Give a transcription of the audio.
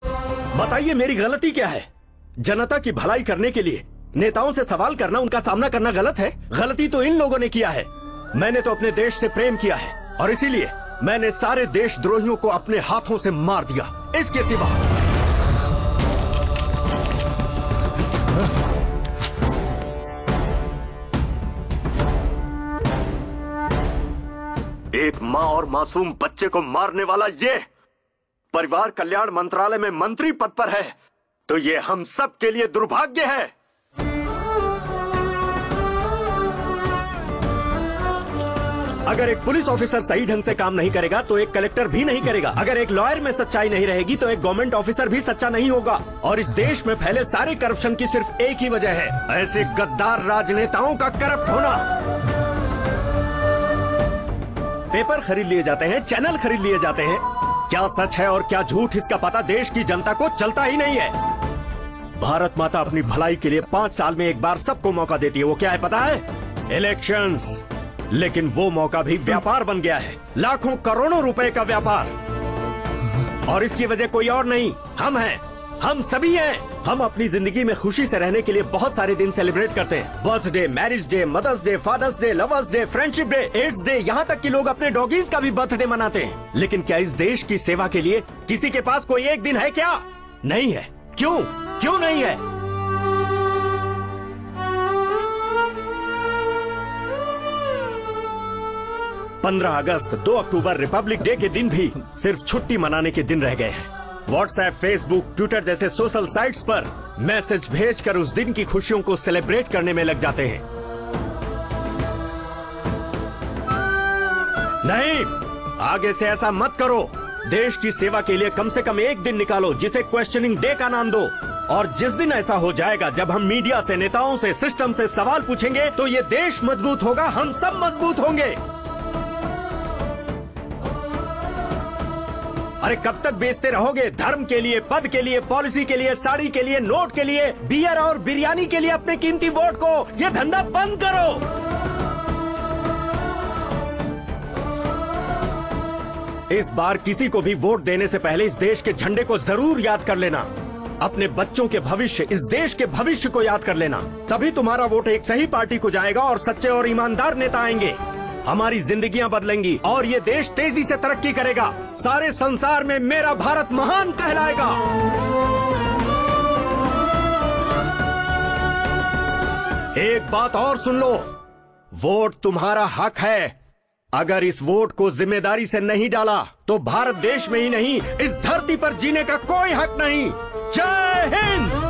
बताइए मेरी गलती क्या है? जनता की भलाई करने के लिए नेताओं से सवाल करना, उनका सामना करना गलत है? गलती तो इन लोगों ने किया है। मैंने तो अपने देश से प्रेम किया है और इसीलिए मैंने सारे देशद्रोहियों को अपने हाथों से मार दिया। इसके सिवा एक माँ और मासूम बच्चे को मारने वाला ये परिवार कल्याण मंत्रालय में मंत्री पद पर है, तो ये हम सब के लिए दुर्भाग्य है। अगर एक पुलिस ऑफिसर सही ढंग से काम नहीं करेगा तो एक कलेक्टर भी नहीं करेगा। अगर एक लॉयर में सच्चाई नहीं रहेगी तो एक गवर्नमेंट ऑफिसर भी सच्चा नहीं होगा। और इस देश में फैले सारे करप्शन की सिर्फ एक ही वजह है, ऐसे गद्दार राजनेताओं का करप्ट होना। पेपर खरीद लिए जाते हैं, चैनल खरीद लिए जाते हैं, क्या सच है और क्या झूठ इसका पता देश की जनता को चलता ही नहीं है। भारत माता अपनी भलाई के लिए 5 साल में एक बार सबको मौका देती है। वो क्या है पता है? इलेक्शंस। लेकिन वो मौका भी व्यापार बन गया है, लाखों करोड़ों रुपए का व्यापार। और इसकी वजह कोई और नहीं, हम हैं, हम सभी हैं। हम अपनी जिंदगी में खुशी से रहने के लिए बहुत सारे दिन सेलिब्रेट करते हैं। Birthday, marriage day, mother's day, father's day, lovers day, friendship day, AIDS day, यहाँ तक कि लोग अपने डॉगीज का भी बर्थडे मनाते हैं। लेकिन क्या इस देश की सेवा के लिए किसी के पास कोई एक दिन है क्या? नहीं है। क्यों? क्यों नहीं है? 15 अगस्त, 2 अक्टूबर, रिपब्लिक डे के दिन भी सिर्फ छुट्टी मनाने के दिन रह गए हैं। व्हाट्सएप, फेसबुक, ट्विटर जैसे सोशल साइट्स पर मैसेज भेजकर उस दिन की खुशियों को सेलिब्रेट करने में लग जाते हैं। नहीं, आगे से ऐसा मत करो। देश की सेवा के लिए कम से कम एक दिन निकालो जिसे क्वेश्चनिंग डे का नाम दो। और जिस दिन ऐसा हो जाएगा जब हम मीडिया से, नेताओं से, सिस्टम से सवाल पूछेंगे तो ये देश मजबूत होगा, हम सब मजबूत होंगे। अरे कब तक बेचते रहोगे? धर्म के लिए, पद के लिए, पॉलिसी के लिए, साड़ी के लिए, नोट के लिए, बियर और बिरयानी के लिए अपने कीमती वोट को। ये धंधा बंद करो। इस बार किसी को भी वोट देने से पहले इस देश के झंडे को जरूर याद कर लेना। अपने बच्चों के भविष्य, इस देश के भविष्य को याद कर लेना। तभी तुम्हारा वोट एक सही पार्टी को जाएगा और सच्चे और ईमानदार नेता आएंगे। हमारी जिंदगियां बदलेंगी और ये देश तेजी से तरक्की करेगा। सारे संसार में मेरा भारत महान कहलाएगा। एक बात और सुन लो, वोट तुम्हारा हक है। अगर इस वोट को जिम्मेदारी से नहीं डाला तो भारत देश में ही नहीं, इस धरती पर जीने का कोई हक नहीं। जय हिंद।